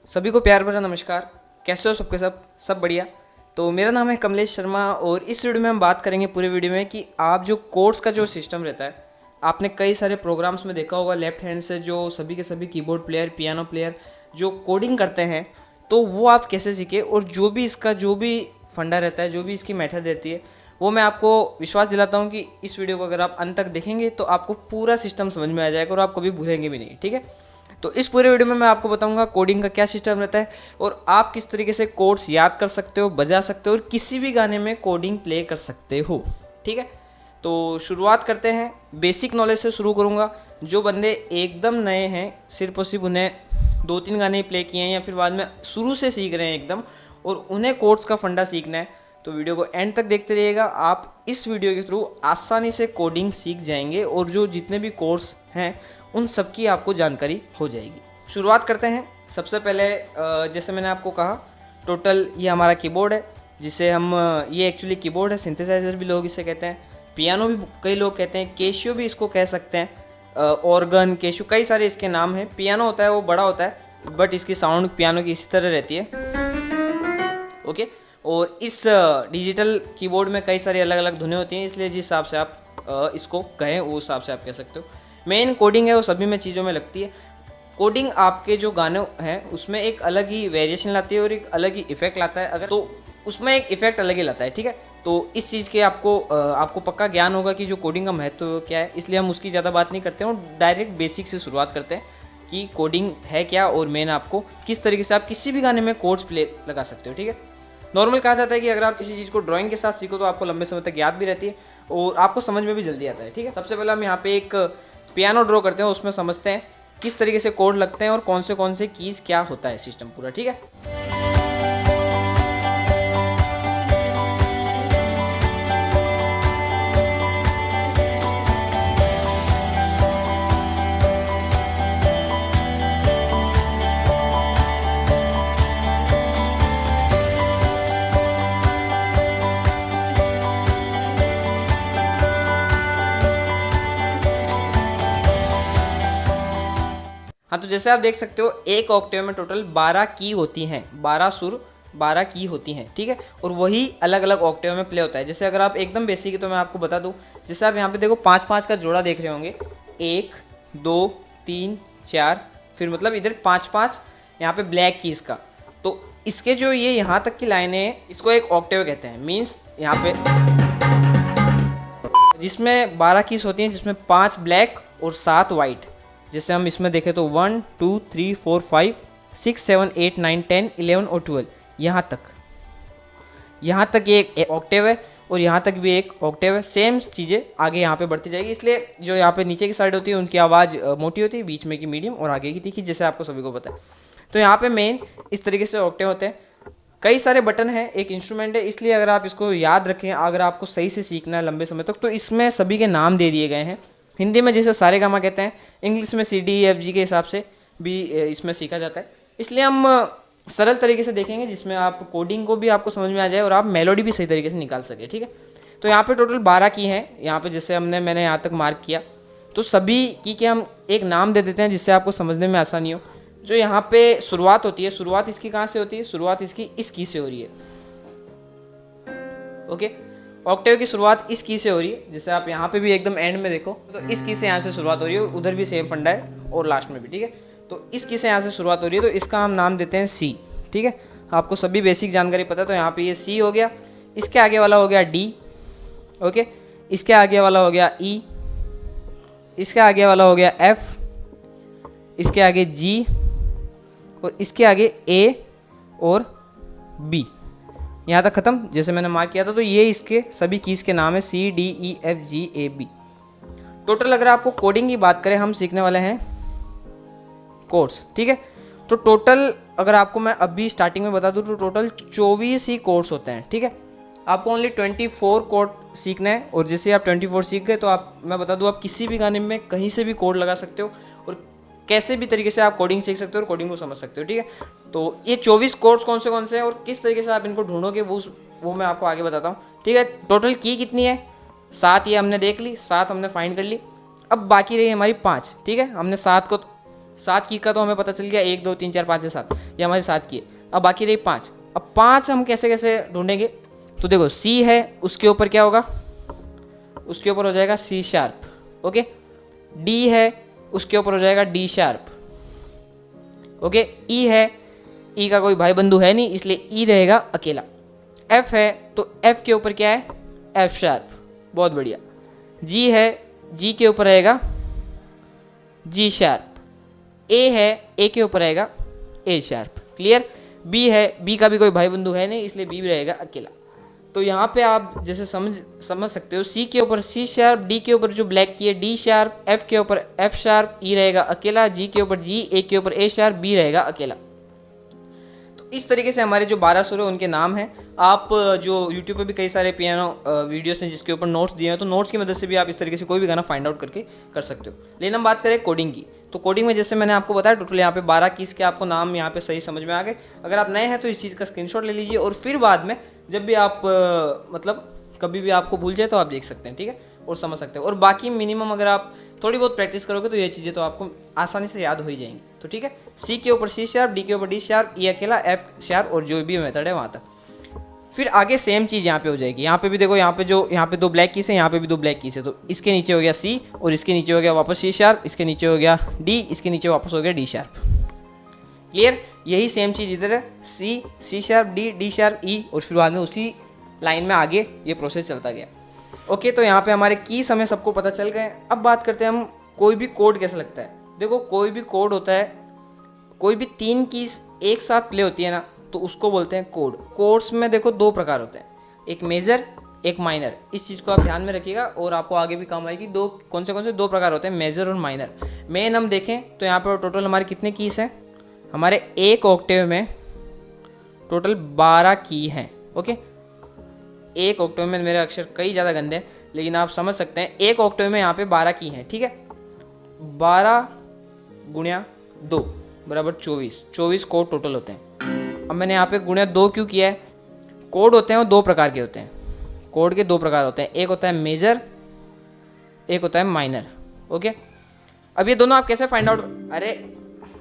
सभी को प्यार भरा नमस्कार। कैसे हो सबके सब बढ़िया। तो मेरा नाम है कमलेश शर्मा और इस वीडियो में हम बात करेंगे पूरे वीडियो में कि आप जो कोर्स का जो सिस्टम रहता है, आपने कई सारे प्रोग्राम्स में देखा होगा लेफ्ट हैंड से जो सभी के सभी कीबोर्ड प्लेयर, पियानो प्लेयर जो कोडिंग करते हैं, तो वो आप कैसे सीखे और जो भी इसका जो भी फंडा रहता है, जो भी इसकी मेथड रहती है, वो मैं आपको विश्वास दिलाता हूँ कि इस वीडियो को अगर आप अंत तक देखेंगे तो आपको पूरा सिस्टम समझ में आ जाएगा और आप कभी भूलेंगे भी नहीं। ठीक है, तो इस पूरे वीडियो में मैं आपको बताऊंगा कोडिंग का क्या सिस्टम रहता है और आप किस तरीके से कोड्स याद कर सकते हो, बजा सकते हो और किसी भी गाने में कोडिंग प्ले कर सकते हो। ठीक है, तो शुरुआत करते हैं। बेसिक नॉलेज से शुरू करूंगा। जो बंदे एकदम नए हैं, सिर्फ और सिर्फ उन्हें 2-3 गाने प्ले किए हैं या फिर बाद में शुरू से सीख रहे हैं एकदम और उन्हें कोड्स का फंडा सीखना है, तो वीडियो को एंड तक देखते रहिएगा। आप इस वीडियो के थ्रू आसानी से कोडिंग सीख जाएंगे और जो जितने भी कोर्स हैं उन सब की आपको जानकारी हो जाएगी। शुरुआत करते हैं। सबसे पहले जैसे मैंने आपको कहा, टोटल ये हमारा कीबोर्ड है जिसे हम ये एक्चुअली कीबोर्ड है, सिंथेसाइजर भी लोग इसे कहते हैं, पियानो भी कई लोग कहते हैं, कैशियो भी इसको कह सकते हैं, ऑर्गन, कैशियो, कई सारे इसके नाम हैं। पियानो होता है वो बड़ा होता है बट इसकी साउंड पियानो की इसी तरह रहती है। ओके, और इस डिजिटल कीबोर्ड में कई सारी अलग अलग धुनें होती हैं, इसलिए जिस हिसाब से आप इसको कहें वो हिसाब से आप कह सकते हो। मेन कोडिंग है वो सभी में चीज़ों में लगती है। कोडिंग आपके जो गाने हैं उसमें एक अलग ही वेरिएशन लाती है और एक अलग ही इफेक्ट लाता है, अगर तो उसमें एक इफेक्ट अलग ही लाता है। ठीक है, तो इस चीज़ के आपको पक्का ज्ञान होगा कि जो कोडिंग का महत्व क्या है, इसलिए हम उसकी ज़्यादा बात नहीं करते हैं और डायरेक्ट बेसिक से शुरुआत करते हैं कि कोडिंग है क्या और मेन आपको किस तरीके से आप किसी भी गाने में कोड्स प्ले लगा सकते हो। ठीक है, नॉर्मल कहा जाता है कि अगर आप किसी चीज़ को ड्राइंग के साथ सीखो तो आपको लंबे समय तक याद भी रहती है और आपको समझ में भी जल्दी आता है। ठीक है, सबसे पहले हम यहाँ पे एक पियानो ड्रॉ करते हैं, उसमें समझते हैं किस तरीके से कोड लगते हैं और कौन से कीज़ क्या होता है सिस्टम पूरा। ठीक है, हाँ, तो जैसे आप देख सकते हो एक ऑक्टेव में टोटल 12 की होती हैं, 12 सुर, 12 की होती हैं। ठीक है, और वही अलग अलग ऑक्टेव में प्ले होता है। जैसे अगर आप एकदम बेसिक है तो मैं आपको बता दूं, जैसे आप यहाँ पे देखो 5-5 का जोड़ा देख रहे होंगे, 1 2 3 4, फिर मतलब इधर 5-5 यहाँ पे ब्लैक कीज का। तो इसके जो ये यहाँ तक की लाइनें हैं इसको एक ऑक्टेव कहते हैं। मीन्स यहाँ पे जिसमें 12 कीज होती हैं, जिसमें 5 ब्लैक और 7 वाइट। जैसे हम इसमें देखें तो 1 2 3 4 5 6 7 8 9 10 11 और 12, यहाँ तक ये एक ऑक्टेव है और यहाँ तक भी एक ऑक्टेव है। सेम चीज़ें आगे यहाँ पे बढ़ती जाएगी, इसलिए जो यहाँ पे नीचे की साइड होती है उनकी आवाज़ मोटी होती है, बीच में की मीडियम और आगे की तीखी, जैसे आपको सभी को पता है। तो यहाँ पे मेन इस तरीके से ऑक्टेव होते हैं। कई सारे बटन हैं, एक इंस्ट्रूमेंट है, इसलिए अगर आप इसको याद रखें, अगर आपको सही से सीखना है लंबे समय तक, तो इसमें सभी के नाम दे दिए गए हैं। हिंदी में जैसे सारे गामा कहते हैं, इंग्लिश में CDEFG के हिसाब से भी इसमें सीखा जाता है। इसलिए हम सरल तरीके से देखेंगे जिसमें आप कोडिंग को भी आपको समझ में आ जाए और आप मेलोडी भी सही तरीके से निकाल सके। ठीक है, तो यहाँ पे टोटल 12 की हैं। यहाँ पे जैसे मैंने यहाँ तक मार्क किया, तो सभी की के हम एक नाम दे देते हैं जिससे आपको समझने में आसानी हो। जो यहाँ पे शुरुआत होती है, शुरुआत इसकी कहाँ से होती है? शुरुआत इसकी इस की से हो रही है। ओके, ऑक्टेव की शुरुआत इस की से हो रही है। जैसे आप यहाँ पे भी एकदम एंड में देखो तो इस की से यहाँ से शुरुआत हो रही है और उधर भी सेम फंडा है और लास्ट में भी। ठीक है, तो इस की से यहाँ से शुरुआत हो रही है, तो इसका हम नाम देते हैं सी। ठीक है, आपको सभी बेसिक जानकारी पता है, तो यहाँ पे ये सी हो गया। इसके आगे वाला हो गया डी। ओके, इसके आगे वाला हो गया ई, इसके आगे वाला हो गया एफ, इसके आगे जी और इसके आगे ए और बी, यहाँ तक खत्म। जैसे मैंने मार्क किया था, तो ये इसके सभी कीज के नाम है CDEFGAB। टोटल अगर आपको कोडिंग की बात करें, हम सीखने वाले हैं कोर्स। ठीक है, तो टोटल अगर आपको मैं अभी स्टार्टिंग में बता दूं तो टोटल 24 ही कोर्स होते हैं। ठीक है, आपको ओनली 24 कोड सीखना है और जैसे आप 24 सीख गए तो मैं बता दूं, आप किसी भी गाने में कहीं से भी कोड लगा सकते हो और कैसे भी तरीके से आप कोडिंग सीख सकते हो और कोडिंग को समझ सकते हो। ठीक है, तो ये 24 कोड्स कौन से हैं और किस तरीके से आप इनको ढूंढोगे वो मैं आपको आगे बताता हूँ। ठीक है, टोटल की कितनी है? 7 ये हमने देख ली, 7 हमने फाइंड कर ली। अब बाकी रही हमारी 5। ठीक है, हमने 7 को 7 की का तो हमें पता चल गया, 1 2 3 4 5 6 7, ये हमारी 7 की है। अब बाकी रही 5। अब 5 हम कैसे कैसे ढूंढेंगे, तो देखो सी है, उसके ऊपर क्या होगा, उसके ऊपर हो जाएगा सी शार्प, ओके। डी है, उसके ऊपर हो जाएगा डी शार्प, ओके। ई है, ई का कोई भाई बंधु है नहीं, इसलिए ई रहेगा अकेला। एफ है, तो एफ के ऊपर क्या है, एफ शार्प, बहुत बढ़िया। जी है, जी के ऊपर रहेगा जी शार्प। ए है, ए के ऊपर रहेगा ए शार्प, क्लियर। बी है, बी का भी कोई भाई बंधु है नहीं, इसलिए बी भी रहेगा अकेला। तो यहाँ पे आप जैसे समझ सकते हो, सी के ऊपर सी शार्प, डी के ऊपर जो ब्लैक की है डी शार्प, एफ के ऊपर एफ शार्प, ई रहेगा अकेला, जी के ऊपर जी, ए के ऊपर ए शार्प, बी रहेगा अकेला। तो इस तरीके से हमारे जो 12 सुर है उनके नाम हैं। आप जो YouTube पे भी कई सारे पियानो वीडियोस हैं जिसके ऊपर नोट्स दिए हैं, तो नोट्स की मदद से भी आप इस तरीके से कोई भी गाना फाइंड आउट करके कर सकते हो। लेकिन हम बात करें कोडिंग की, तो कोडिंग में जैसे मैंने आपको बताया टोटल यहाँ पे 12 कीज के आपको नाम यहाँ पे सही समझ में आ गए। अगर आप नए हैं तो इस चीज़ का स्क्रीनशॉट ले लीजिए, और फिर बाद में जब भी आप मतलब कभी भी आपको भूल जाए तो आप देख सकते हैं, ठीक है, और समझ सकते हैं। और बाकी मिनिमम अगर आप थोड़ी बहुत प्रैक्टिस करोगे तो ये चीज़ें तो आपको आसानी से याद हो ही जाएंगी। तो ठीक है, सी के ऊपर सी शार्प, डी के ऊपर डी शार्प, ई अकेला, एफ शार्प, और जो भी मेथड है वहाँ तक। फिर आगे सेम चीज़ यहाँ पे हो जाएगी। यहाँ पे भी देखो, यहाँ पे 2 ब्लैक कीज है, यहाँ पे भी 2 ब्लैक कीज है, तो इसके नीचे हो गया सी, और इसके नीचे हो गया वापस सी शार्प, इसके नीचे हो गया डी, इसके नीचे वापस हो गया डी शार्प, क्लियर। यही सेम चीज़ इधर है, C, C sharp, D, D sharp, E, और फिर बाद में उसी लाइन में आगे ये प्रोसेस चलता गया। ओके, तो यहाँ पे हमारे कीज हमें सबको पता चल गए। अब बात करते हैं हम कोई भी कोड कैसा लगता है। देखो कोई भी कोड होता है, कोई भी 3 कीज एक साथ प्ले होती है ना, तो उसको बोलते हैं कोड। कोड्स में देखो 2 प्रकार होते हैं, एक मेजर, एक माइनर। इस चीज़ को आप ध्यान में रखिएगा और आपको आगे भी काम आएगी। कौन से 2 प्रकार होते हैं, मेजर और माइनर। मेन हम देखें तो यहाँ पर टोटल हमारे कितने कीज हैं, हमारे एक ऑक्टेव में टोटल 12 की हैं, ओके। एक ऑक्टेव में, मेरे अक्षर कई ज़्यादा गंदे हैं लेकिन आप समझ सकते हैं, एक ऑक्टेव में यहाँ पे 12 की हैं, ठीक है। 12 गुणिया 2 बराबर 24 कोड टोटल होते हैं। अब मैंने यहाँ पे गुणिया 2 क्यों किया है, कोड होते हैं वो 2 प्रकार के होते हैं। कोड के 2 प्रकार होते हैं, एक होता है मेजर, एक होता है माइनर, ओके। अब ये दोनों आप कैसे फाइंड आउट, अरे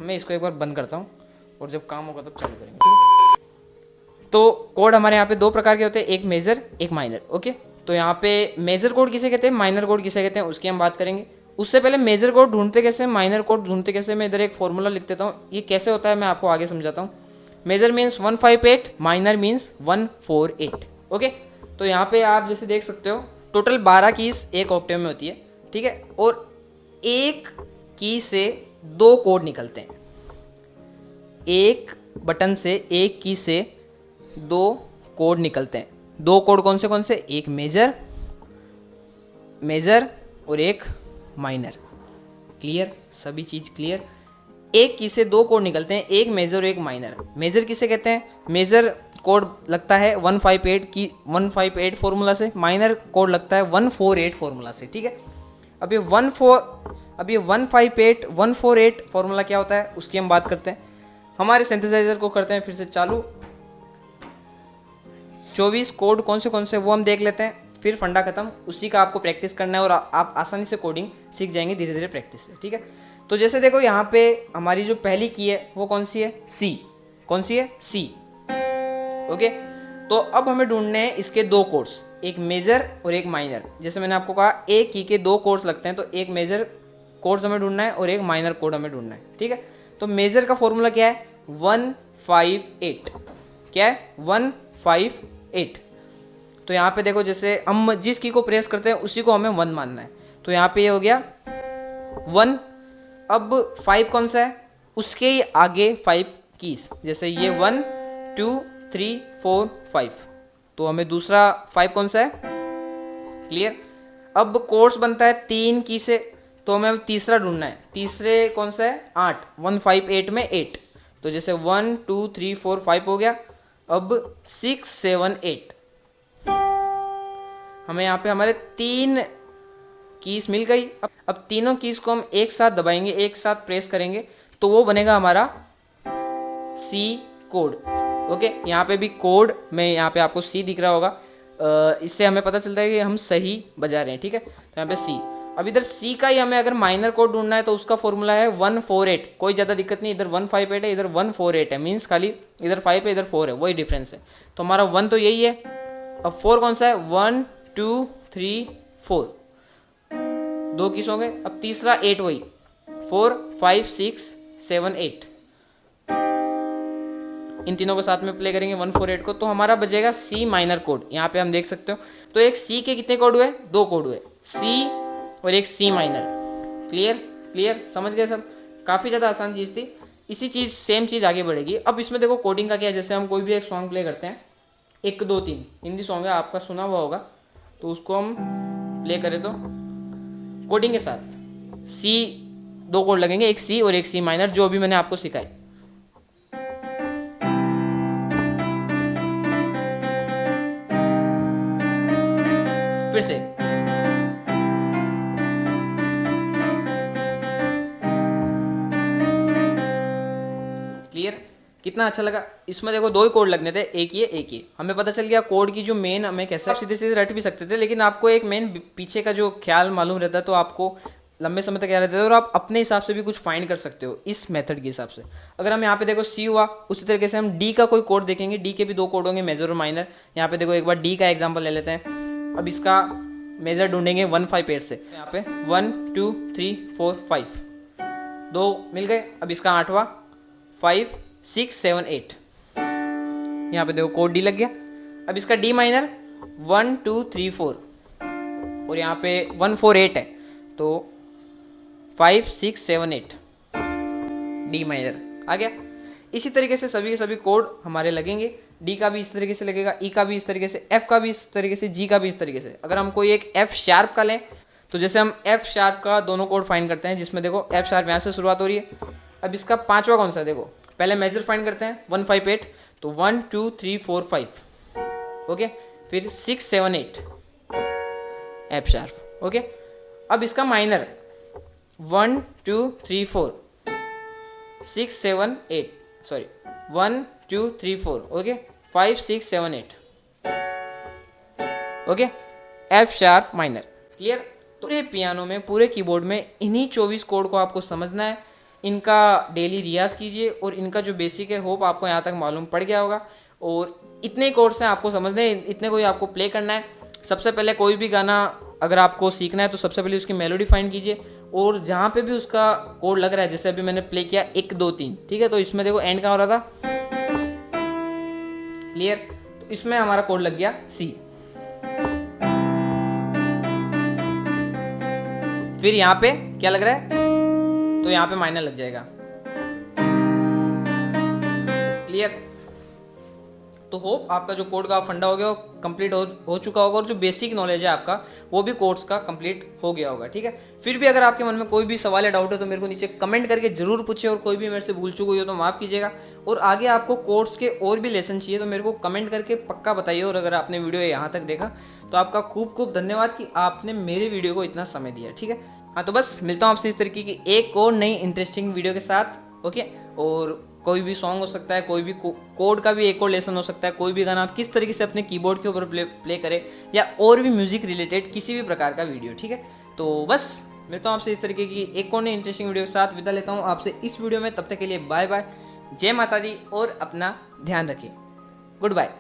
मैं इसको एक बार बंद करता हूँ और जब काम होगा तब चालू करेंगे, ठीक है। तो कोड हमारे यहाँ पे 2 प्रकार के होते हैं, एक मेजर, एक माइनर, ओके। तो यहाँ पे मेजर कोड किसे कहते हैं, माइनर कोड किसे कहते हैं, उसकी हम बात करेंगे। उससे पहले मेजर कोड ढूंढते कैसे, माइनर कोड ढूंढते कैसे, मैं इधर एक फॉर्मूला लिख देता हूँ। ये कैसे होता है मैं आपको आगे समझाता हूँ। Major means 158, minor means 148, okay. तो यहाँ पे आप जैसे देख सकते हो टोटल 12 कीज एक ऑक्टेव में होती है, ठीक है। और एक की से 2 कोड निकलते हैं, एक बटन से, एक की से 2 कोड निकलते हैं। 2 कोड कौन से, एक मेजर और एक माइनर, क्लियर, सभी चीज़ क्लियर। एक की से 2 कोड निकलते हैं, एक मेजर और एक माइनर। मेजर किसे कहते हैं, मेजर कोड लगता है 158 फॉर्मूला से, माइनर कोड लगता है 148 फॉर्मूला से, ठीक है। अब ये 158 फॉर्मूला क्या होता है उसकी हम बात करते हैं। हमारे सिंथेसाइजर को करते हैं फिर से चालू। 24 कोड कौन से वो हम देख लेते हैं, फिर फंडा खत्म। उसी का आपको प्रैक्टिस करना है और आप आसानी से कोडिंग सीख जाएंगे धीरे धीरे प्रैक्टिस से, ठीक है। तो जैसे देखो यहाँ पे हमारी जो पहली की है वो कौन सी है, सी। कौन सी है, सी, ओके। तो अब हमें ढूंढने हैं इसके 2 कोड्स, एक मेजर और एक माइनर। जैसे मैंने आपको कहा एक की के 2 कोड्स लगते हैं, तो एक मेजर कोड्स हमें ढूंढना है और एक माइनर कोड हमें ढूंढना है, ठीक है। तो मेजर का फॉर्मूला क्या है, 158, क्या है 158। तो यहाँ पे देखो जैसे हम जिस की को प्रेस करते हैं उसी को हमें 1 मानना है, तो यहाँ पे ये हो गया 1। अब 5 कौन सा है, उसके ही आगे 5 कीज, जैसे ये 1 2 3 4 5, तो हमें दूसरा 5 कौन सा है, क्लियर। अब कोर्स बनता है 3 की से, तो हमें तीसरा ढूंढना है। तीसरे कौन सा है, 8, 158 में 8, तो जैसे 1 2 3 4 5 हो गया। अब 6 7 8, हमें यहाँ पे हमारे 3 कीज मिल गई। अब तीनों कीज को हम एक साथ दबाएंगे, एक साथ प्रेस करेंगे, तो वो बनेगा हमारा सी कोड, ओके। यहाँ पे भी कोड में यहाँ पे आपको सी दिख रहा होगा, इससे हमें पता चलता है कि हम सही बजा रहे हैं, ठीक है। तो यहाँ पे सी। अब इधर सी का ही हमें अगर माइनर कोड ढूंढना है तो उसका फॉर्मूला है 148, कोई ज़्यादा दिक्कत नहीं, इधर 158 है इधर 148 है, मीन्स खाली इधर 5 है इधर 4 है, वही डिफरेंस है। तो हमारा 1 तो यही है, अब 4 कौन सा है, 1 2 3 4, 2 किस होंगे, अब तीसरा 8 वही 4 5 6 7 8, इन तीनों को साथ में प्ले करेंगे 148 को, तो हमारा बजेगा सी माइनर कोड। यहाँ पे हम देख सकते हो, तो एक सी के कितने कोड हुए, 2 कोड हुए, सी और एक सी माइनर। क्लियर समझ गए सब, काफ़ी ज़्यादा आसान चीज़ थी। इसी चीज़ सेम चीज़ आगे बढ़ेगी। अब इसमें देखो कोडिंग का क्या है, जैसे हम कोई भी एक सॉन्ग प्ले करते हैं, 1 2 3 हिंदी सॉन्ग है, आपका सुना हुआ होगा, तो उसको हम प्ले करें तो कोडिंग के साथ सी 2 कोड लगेंगे, एक सी और एक सी माइनर, जो अभी मैंने आपको सिखाई। फिर से क्लियर, कितना अच्छा लगा। इसमें देखो 2 ही कोड लगने थे, एक ये हमें पता चल गया कोड की जो मेन, हमें कैसे आप सीधे सीधे रट भी सकते थे, लेकिन आपको एक मेन पीछे का जो ख्याल मालूम रहता है तो आपको लंबे समय तक याद रहता है और आप अपने हिसाब से भी कुछ फाइंड कर सकते हो इस मेथड के हिसाब से। अगर हम यहाँ पे देखो सी हुआ, उसी तरीके से हम डी का कोई कोड देखेंगे, डी के भी 2 कोड होंगे, मेजर और माइनर। यहाँ पे देखो एक बार डी का एग्जाम्पल ले लेते हैं। अब इसका मेजर ढूंढेंगे 158 से, यहाँ पे 1 2 3 4 5, 2 मिल गए। अब इसका 8वां 5 6 7 8, यहाँ पे देखो कोड डी लग गया। अब इसका डी माइनर 1 2 3 4 और यहाँ पे 148 है, तो 5 6 7 8 डी माइनर आ गया। इसी तरीके से सभी के सभी कोड हमारे लगेंगे, डी का भी इस तरीके से लगेगा, ई का भी इस तरीके से, एफ का भी इस तरीके से, जी का भी इस तरीके से। अगर हम कोई एक एफ शार्प का लें तो जैसे हम एफ शार्प का दोनों कोड फाइंड करते हैं, जिसमें देखो एफ शार्प यहाँ से शुरुआत हो रही है। अब इसका 5वां कौन सा है, देखो पहले मेजर फाइंड करते हैं 158, तो 1 2 3 4 5 ओके, फिर 6 7 8 एफ शार्प ओके। अब इसका minor 1 2 3 4 6 7 8 sorry 1 2 3 4 okay 5 6 7 8 okay, F sharp minor. Clear. पूरे पियानो में, पूरे कीबोर्ड में इन्हीं 24 कोड को आपको समझना है, इनका डेली रियाज कीजिए और इनका जो बेसिक है, होप आपको यहाँ तक मालूम पड़ गया होगा। और इतने कोड्स हैं आपको समझने, इतने को ही आपको प्ले करना है। सबसे पहले कोई भी गाना अगर आपको सीखना है तो सबसे पहले उसकी मेलोडी फाइंड कीजिए, और जहाँ पे भी उसका कोड लग रहा है, जैसे अभी मैंने प्ले किया 1 2 3, ठीक है, तो इसमें देखो एंड कहाँ हो रहा था, क्लियर, तो इसमें हमारा कोड लग गया सी। फिर यहाँ पे क्या लग रहा है, तो यहाँ पे माइनर लग जाएगा। क्लियर। तो होप आपका जो कोड का फंडा हो गया वो कंप्लीट हो चुका होगा, और जो बेसिक नॉलेज है आपका वो भी कोर्स का कंप्लीट हो गया होगा। ठीक है। फिर भी अगर आपके मन में कोई भी सवाल या डाउट है तो मेरे को नीचे कमेंट करके जरूर पूछे, और कोई भी मेरे से भूल चूक हुई हो तो माफ़ कीजिएगा। और आगे आपको कोर्स के और भी लेसन चाहिए तो मेरे को कमेंट करके पक्का बताइए। और अगर आपने वीडियो यहाँ तक देखा तो आपका खूब खूब धन्यवाद कि आपने मेरे वीडियो को इतना समय दिया। ठीक है। हाँ, तो बस मिलता हूँ आपसे इस तरीके की एक और नई इंटरेस्टिंग वीडियो के साथ। ओके। और कोई भी सॉन्ग हो सकता है, कोई भी कोड का भी एक और लेसन हो सकता है, कोई भी गाना आप किस तरीके से अपने कीबोर्ड के ऊपर प्ले करें, या और भी म्यूजिक रिलेटेड किसी भी प्रकार का वीडियो। ठीक है। तो बस मिलता हूँ आपसे इस तरीके की एक और नई इंटरेस्टिंग वीडियो के साथ। विदा लेता हूँ आपसे इस वीडियो में। तब तक के लिए बाय बाय, जय माता दी, और अपना ध्यान रखिए। Good bye.